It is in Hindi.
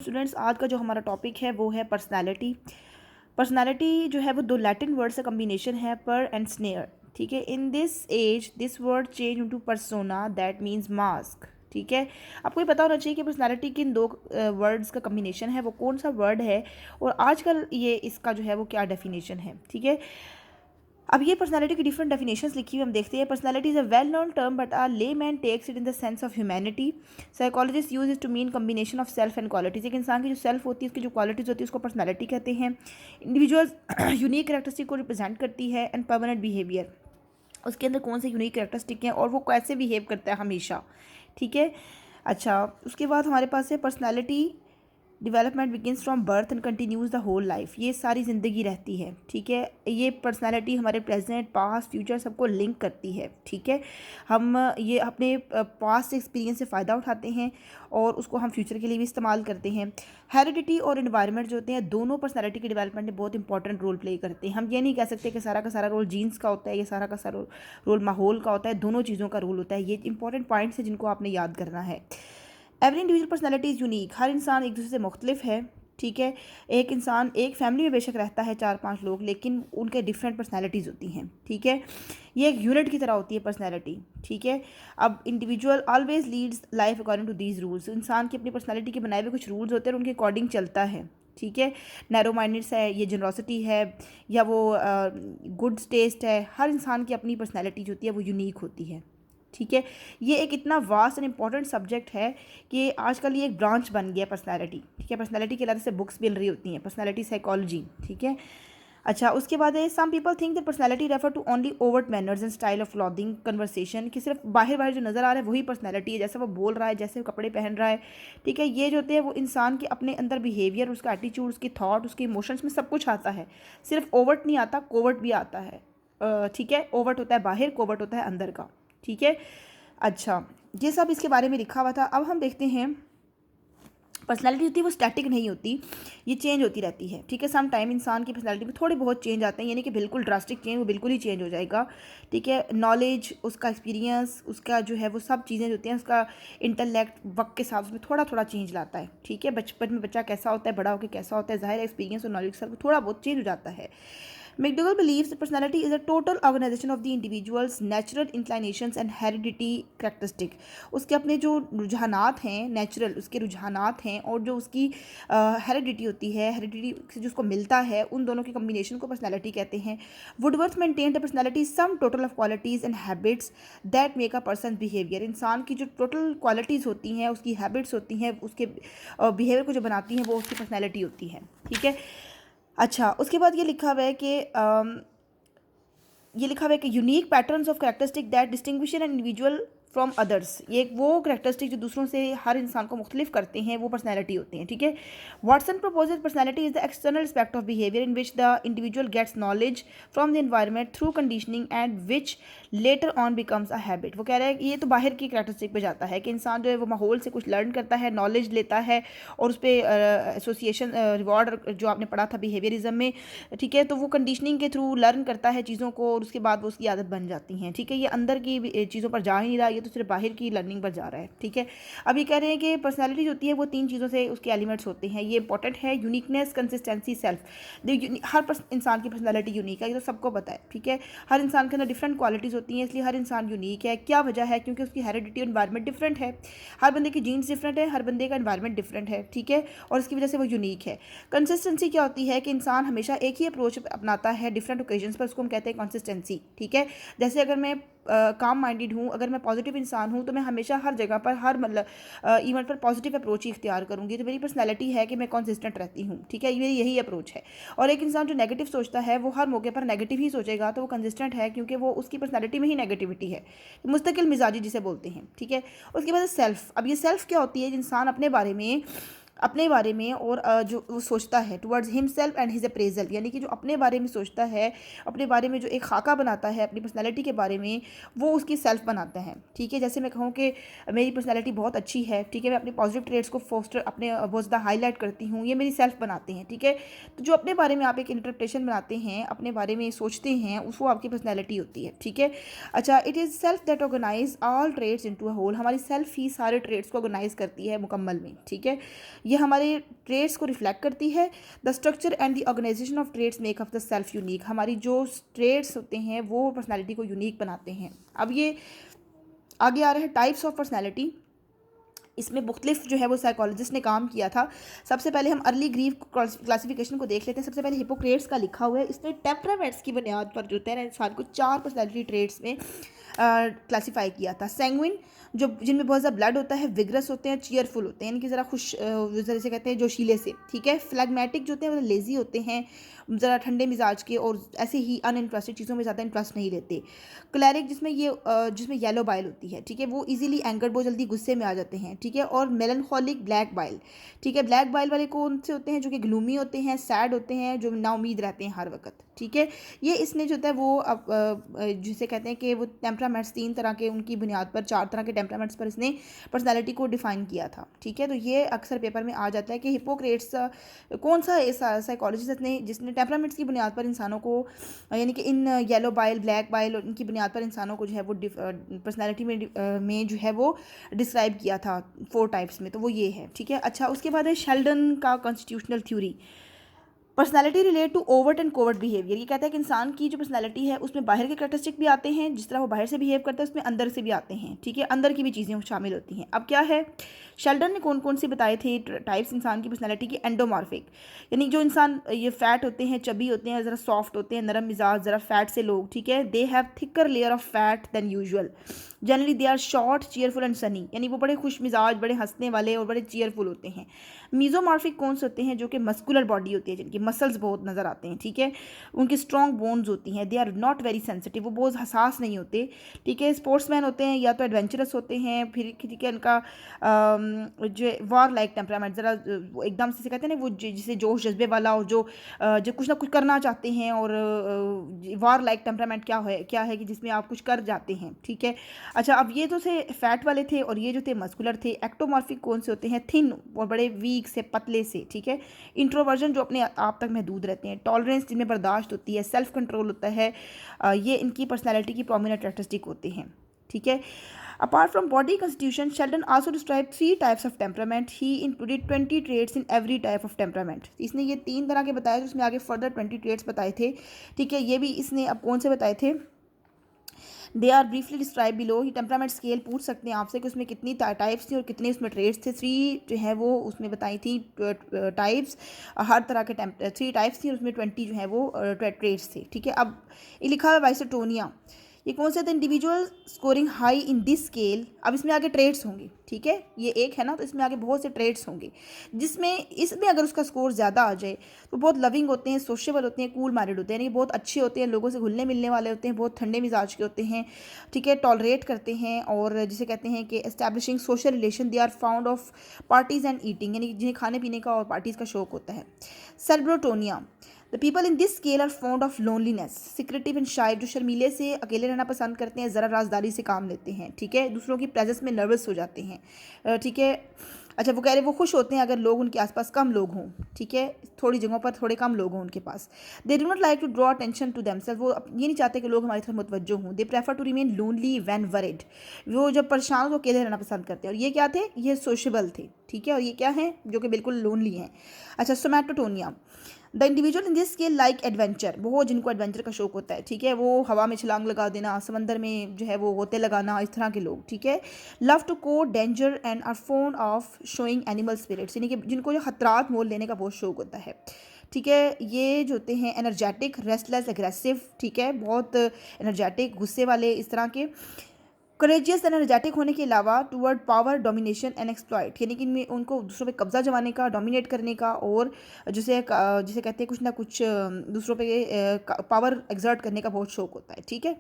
स्टूडेंट्स, आज का जो हमारा टॉपिक है वो है पर्सनालिटी। पर्सनालिटी जो है वो दो लैटिन वर्ड से कम्बिनेशन है, पर एंड स्नेयर। ठीक है, in this as this word change into persona that means mask. ठीक है, आपको ये पता होना चाहिए कि पर्सनालिटी किन दो वर्ड्स का कम्बिनेशन है, वो कौन सा वर्ड है और आजकल ये इसका जो है वो क्या डेफिनेशन है। ठीक है, अब ये पर्सनालिटी की डिफरेंट डेफिनेशंस लिखी हुई हम देखते हैं। Personality is a well known term but a layman takes it in the sense of humanity. Psychologist use it to mean combination of self and qualities. एक इंसान की जो सेल्फ होती है, उसकी जो क्वालिटीज़ होती है, उसको पर्सनालिटी कहते हैं। इंडिविजुअल्स यूनिक कैरेक्टरिस्टिक को रिप्रेजेंट करती है एंड परमानेंट बिहेवियर, उसके अंदर कौन से यूनिक कैरेक्टरिस्टिक हैं और वो कैसे बिहेव करता है हमेशा। ठीक है, अच्छा, उसके बाद हमारे पास है personality development begins from birth and continues the whole life. ये सारी ज़िंदगी रहती है। ठीक है, ये पर्सनालिटी हमारे प्रेजेंट पास्ट फ्यूचर सबको लिंक करती है। ठीक है, हम ये अपने पास्ट एक्सपीरियंस से फ़ायदा उठाते हैं और उसको हम फ्यूचर के लिए भी इस्तेमाल करते हैं। हेरिडिटी और इन्वायरमेंट जो होते हैं, दोनों पर्सनालिटी के डेवलपमेंट में बहुत इंपॉर्टेंट रोल प्ले करते हैं। हम ये नहीं कह सकते कि सारा का सारा रोल जीन्स का होता है, ये सारा का सारा रोल माहौल का होता है। दोनों चीज़ों का रोल होता है। ये इंपॉर्टेंट पॉइंट्स हैं जिनको आपने याद करना है। Every individual personality is unique. हर इंसान एक दूसरे से मुख्तलिफ है। ठीक है, एक इंसान एक फैमिली में बेशक रहता है 4-5 लोग, लेकिन उनके डिफरेंट पर्सनैलिटीज़ होती हैं। ठीक है, ये एक यूनिट की तरह होती है पर्सनैलिटी। ठीक है, अब individual always leads life according to these rules. इंसान की अपनी पर्सनैलिटी के बनाए हुए कुछ रूल्स होते हैं और उनके अकॉर्डिंग चलता है। ठीक है, नैरो माइंडेड्स है, ये जनरोसिटी है, या वो गुड टेस्ट है। हर इंसान की अपनी पर्सनैलिटी जो होती है वो यूनिक होती है। ठीक है, ये एक इतना वास्ट एंड इंपॉर्टेंट सब्जेक्ट है कि आजकल ये एक ब्रांच बन गया पर्सनालिटी। ठीक है, पर्सनालिटी के अलावा से बुक्स मिल रही होती हैं, पर्सनालिटी साइकोलॉजी। ठीक है, अच्छा, उसके बाद है some people think that personality refer to only overt manners and style of clothing conversation, कि सिर्फ बाहर बाहर जो नज़र आ रहा है वही पर्सनालिटी है, जैसे वो बोल रहा है, जैसे वो कपड़े पहन रहा है। ठीक है, ये जो होते हैं वो इंसान के अपने अंदर बिहेवियर, उसका एटीट्यूड, उसकी थॉट, उसके इमोशंस में सब कुछ आता है। सिर्फ ओवर्ट नहीं आता, कोवर्ट भी आता है। ठीक है, ओवर्ट होता है बाहर, कोवर्ट होता है अंदर का। ठीक है, अच्छा, ये सब इसके बारे में लिखा हुआ था। अब हम देखते हैं पर्सनालिटी होती है वो स्टैटिक नहीं होती, ये चेंज होती रहती है। ठीक है, सम टाइम इंसान की पर्सनालिटी में थोड़े बहुत चेंज आते हैं, यानी कि बिल्कुल ड्रास्टिक चेंज वो बिल्कुल ही चेंज हो जाएगा। ठीक है, नॉलेज, उसका एक्सपीरियंस, उसका जो है वो सब चीज़ें जो होती हैं, उसका इंटेलेक्ट वक्त के साथ उसमें थोड़ा थोड़ा चेंज लाता है। ठीक है, बचपन में बच्चा कैसा होता है, बड़ा होकर कैसा होता है, ज़ाहिर एक्सपीरियंस और नॉलेज के साथ थोड़ा बहुत चेंज हो जाता है। McDougall believes that personality is a total organization of the individual's natural inclinations and hereditary characteristic। उसके अपने जो रुझानात हैं, नेचुरल उसके रुझानात हैं, और जो उसकी हेरिडिटी होती है, हेरिडिटी से जो उसको मिलता है, उन दोनों के कम्बिनेशन को पर्सनालिटी कहते हैं। Woodworth maintain the personality sum total of qualities and habits that make a person behaviour. इंसान की जो टोटल क्वालिटीज़ होती हैं, उसकी हैबिट्स होती हैं, उसके बिहेवियर को जो बनाती हैं, वो उसकी पर्सनालिटी होती है। ठीक है, अच्छा, उसके बाद ये लिखा हुआ है कि unique patterns of characteristic that distinguish an individual from others. ये एक वो कैरेक्टरिस्टिक जो दूसरों से हर इंसान को मुख्तलिफ करते हैं, वो पर्सनैलिटी होती हैं। ठीक है, Watson proposes personality is the external aspect of behaviour in which the individual gets knowledge from the environment through conditioning and which later on becomes a habit. वो कह रहा है कि ये तो बाहर की कैरेक्टरिस्टिक पे जाता है कि इंसान जो है वो माहौल से कुछ लर्न करता है, नॉलेज लेता है, और उस पर एसोसिएशन रिवॉर्ड जो आपने पढ़ा था बिहेवियरिज्म में। ठीक है, तो वो कंडीशनिंग के थ्रू लर्न करता है चीज़ों को और उसके बाद वो उसकी आदत बन जाती हैं। ठीक है, ये अंदर की चीज़ों पर जा ही नहीं रहा, ये तो सिर्फ बाहर की लर्निंग पर जा रहा है। ठीक है, अब ये कह रहे हैं कि पर्सनैलिटी होती है वो 3 चीज़ों से उसके एलिमेंट्स होते हैं। ये इंपॉर्टेंट है, यूनिकनेस, कंसिस्टेंसी, सेल्फ। हर इंसान की पर्सनैलिटी यूनिक है, ये तो सबको पता है। ठीक है, हर इंसान के अंदर डिफरेंट क्वालिटीज़ होती हैं, इसलिए हर इंसान यूनिक है। क्या वजह है? क्योंकि उसकी हेरिडिटी और एनवायरनमेंट डिफरेंट है। हर बंदे की जीन्स डिफरेंट है, हर बंदे का एनवायरनमेंट डिफरेंट है। ठीक है, और इसकी वजह से वो यूनिक है। कंसिस्टेंसी क्या होती है कि इंसान हमेशा एक ही अप्रोच अपनाता है डिफरेंट ओकेजन्स पर, उसको हम कहते हैं कंसिस्टेंसी। ठीक है, जैसे अगर मैं काम माइंडेड हूँ, अगर मैं पॉजिटिव इंसान हूँ, तो मैं हमेशा हर जगह पर, हर मतलब इवेंट पर पॉजिटिव अप्रोच ही इख्तियार करूँगी। तो मेरी पर्सनैलिटी है कि मैं कंसिस्टेंट रहती हूँ। ठीक है, मेरी यही अप्रोच है। और एक इंसान जो नेगेटिव सोचता है वो हर मौके पर नेगेटिव ही सोचेगा, तो वो कंसिस्टेंट है क्योंकि वो उसकी पर्सनैलिटी में ही नेगेटिविटी है, मुस्तकिल मिजाजी जिसे बोलते हैं। ठीक है, उसके बाद सेल्फ। अब ये सेल्फ क्या होती है? इंसान अपने बारे में और जो वो सोचता है towards himself and his appraisal, यानी कि जो अपने बारे में सोचता है, अपने बारे में जो एक खाका बनाता है अपनी पर्सनैलिटी के बारे में, वो उसकी सेल्फ बनाता है। ठीक है, जैसे मैं कहूँ कि मेरी पर्सनैलिटी बहुत अच्छी है। ठीक है, मैं अपने पॉजिटिव ट्रेड्स को फोस्टर अपने बहुत ज़्यादा हाईलाइट करती हूँ, ये मेरी सेल्फ बनाते हैं। ठीक है, तो जो अपने बारे में आप एक इंटरप्रिटेशन बनाते हैं, अपने बारे में सोचते हैं, वो आपकी पर्सनैलिटी होती है। ठीक है, अच्छा, it is self that organize all traits into a whole. हमारी सेल्फ ही सारे ट्रेड्स को ऑर्गेनाइज करती है मुकम्मल में। ठीक है, ये हमारे ट्रेड्स को रिफ्लेक्ट करती है। The structure and the organization of traits make of the self unique, हमारी जो ट्रेड्स होते हैं वो पर्सनैलिटी को यूनिक बनाते हैं। अब ये आगे आ रहे हैं टाइप्स ऑफ पर्सनैलिटी। इसमें मुख्तलिफ जो है वो साइकोलॉजिस्ट ने काम किया था। सबसे पहले हम अर्ली ग्रीव क्लासिफिकेशन को देख लेते हैं। सबसे पहले हिपोक्रेट्स का लिखा हुआ है, इसने टेम्परामेंट्स की बुनियाद पर जो है इंसान को 4 पर्सनैलिटी ट्रेट्स में क्लासीफाई किया था। सैंग्विन, जो जिनमें बहुत ज़्यादा ब्लड होता है, विग्रस होते हैं, चीयरफुल होते हैं, इनकी ज़रा खुश ज़रा से कहते हैं जोशीले से, ठीक है। फ्लैगमेटिक जो होते हैं वो लेज़ी होते हैं, ज़रा ठंडे मिजाज के और ऐसे ही अनइंटरेस्टेड चीज़ों में ज़्यादा इंटरेस्ट नहीं लेते। क्लैरिक, जिसमें येलो बाइल होती है, ठीक है, वो इजीली एंगर, बहुत जल्दी गुस्से में आ जाते हैं, ठीक है। और मेलनखोलिक ब्लैक बाइल, ठीक है। ब्लैक बाइल वाले कौन से होते हैं? जो कि ग्लूमी होते हैं, सैड होते हैं, जो नाउमीद रहते हैं हर वक्त, ठीक है। ये इसने जो है वो जिसे कहते हैं कि वो टेम्परामेंट्स 3 तरह के, उनकी बुनियाद पर 4 तरह के टेम्परामेंट्स पर इसने पर्सनैलिटी को डिफ़ाइन किया था, ठीक है। तो ये अक्सर पेपर में आ जाता है कि हिपोक्रेट्स कौन सा ऐसा साइकोलॉजिस्ट ने जिसने टेम्परामेंट्स की बुनियाद पर इंसानों को, यानी कि in yellow bile, black bile और इनकी बुनियाद पर इंसानों को जो है वो पर्सनैलिटी में जो है वो डिस्क्राइब किया था 4 टाइप्स में, तो वो ये है, ठीक है। अच्छा, उसके बाद है शेल्डन का constitutional theory. Personality relate to overt and covert behaviour. ये कहता है कि इंसान की जो पर्सनैलिटी है उसमें बाहर के कैरेक्टरिस्टिक भी आते हैं, जिस तरह वो बाहर से बिहेव करता है उसमें अंदर से भी आते हैं, ठीक है, अंदर की भी चीज़ें शामिल होती हैं। अब क्या है, शेल्डन ने कौन कौन से बताए थे टाइप्स इंसान की पर्सनैलिटी की? एंडोमॉर्फिक, यानी जो इंसान ये फैट होते हैं, चबी होते हैं, ज़रा सॉफ्ट होते हैं, नरम मिजाज, ज़रा फैट से लोग, ठीक है। They have thicker layer of fat than usual. Generally they are short, cheerful and sunny, यानी वो बड़े खुश मिजाज, बड़े हंसने वाले और बड़े चीयरफुल होते हैं। मीजोमॉर्फिक कौन से होते हैं? जो कि मस्कुलर बॉडी होती है, जिनकी मसल्स बहुत नज़र आते हैं, ठीक है। उनकी स्ट्रॉन्ग बोन्स होती हैं। They are not very sensitive, वो बहुत हसास नहीं होते, ठीक है। स्पोर्ट्समैन होते हैं, या तो एडवेंचरस होते हैं, फिर ठीक है उनका जो वॉर लाइक टेम्परामेंट, ज़रा वो एकदम से कहते हैं ना वो जिसे जोश जज्बे वाला, और जो कुछ ना कुछ करना चाहते हैं, और वॉर लाइक टेम्परामेंट क्या है कि जिसमें आप कुछ कर जाते हैं, ठीक है। अच्छा, अब ये तो थे फैट वाले थे, और ये जो थे मस्कुलर थे। एक्टोमॉर्फिक कौन से होते हैं? थिन और बड़े वीक से, पतले से, ठीक है। इंट्रोवर्जन, जो अपने आप तक महदूद रहते हैं। टॉलरेंस, जिनमें बर्दाश्त होती है। सेल्फ कंट्रोल होता है। ये इनकी पर्सनैलिटी की प्रोमिनेंट कैरेक्टरिस्टिक होते हैं, ठीक है। Apart from body constitution, Sheldon also described 3 types of temperament. He included 20 traits in every type of temperament. इसने ये 3 तरह के बताए, उसमें आगे फर्दर 20 traits बताए थे, ठीक है। ये भी इसने अब कौन से बताए थे? They are briefly describe below. ये टेम्परामेंट स्केल पूछ सकते हैं आपसे कि उसमें कितनी टाइप्स थी और कितने उसमें ट्रेड्स थे। 3 जो है वो उसमें बताई थी टाइप्स, हर तरह के 3 टाइप्स थी, और उसमें 20 जो है वो ट्रेड्स थे, ठीक है। अब ये लिखा है वाइसोटोनिया, ये कौन से थे? Individual scoring high in this scale. अब इसमें आगे ट्रेड्स होंगे, ठीक है, ये एक है ना, तो इसमें आगे बहुत से ट्रेड्स होंगे, इसमें अगर उसका स्कोर ज़्यादा आ जाए तो बहुत लविंग होते हैं, सोशेबल होते हैं, कूल माइंडेड होते हैं, यानी बहुत अच्छे होते हैं, लोगों से घुलने मिलने वाले होते हैं, बहुत ठंडे मिजाज के होते हैं, ठीक है। टॉलरेट करते हैं, और जिसे कहते हैं कि establishing social relation. They are found of parties and eating, यानी जिन्हें खाने पीने का और पार्टीज़ का शौक होता है। Cerebrotonia, the people in this scale are fond of loneliness, secretive and shy, जो शर्मीले से, अकेले रहना पसंद करते हैं, ज़रा राजदारी से काम लेते हैं, ठीक है, दूसरों की प्रेजेंस में नर्वस हो जाते हैं, ठीक है। अच्छा, वो कह रहे वो खुश होते हैं अगर लोग उनके आसपास कम लोग हों, ठीक है, थोड़ी जगहों पर थोड़े कम लोग हों उनके पास। They do not like to draw attention to themselves, वो ये नहीं चाहते कि लोग हमारी तरफ मुतवज्जो हों। They prefer to remain lonely when worried, वो जब परेशान हो तो अकेले रहना पसंद करते हैं। और ये क्या थे? ये सोशेबल थे, ठीक है, और ये क्या है? जो कि बिल्कुल लोनली हैं। अच्छा, somatotonia, the individual in this scale like adventure, वो जिनको एडवेंचर का शौक होता है, ठीक है, वो हवा में छलांग लगा देना, समंदर में जो है वो होते लगाना, इस तरह के लोग, ठीक है। Love to court danger and are fond of showing animal spirits, यानी कि जिनको जो खतरात मोल लेने का बहुत शौक होता है, ठीक है। ये जो होते हैं एनर्जेटिक, रेस्टलेस, एग्रेसिव, ठीक है, बहुत एनर्जेटिक, गुस्से वाले, इस तरह के। करेजियस एनर्जेटिक होने के अलावा toward power domination and exploit, यानी कि इनमें उनको दूसरों पे कब्जा जमाने का, डोमिनेट करने का, और जिसे कहते हैं कुछ ना कुछ दूसरों पे पावर एक्सर्ट करने का बहुत शौक होता है, ठीक है।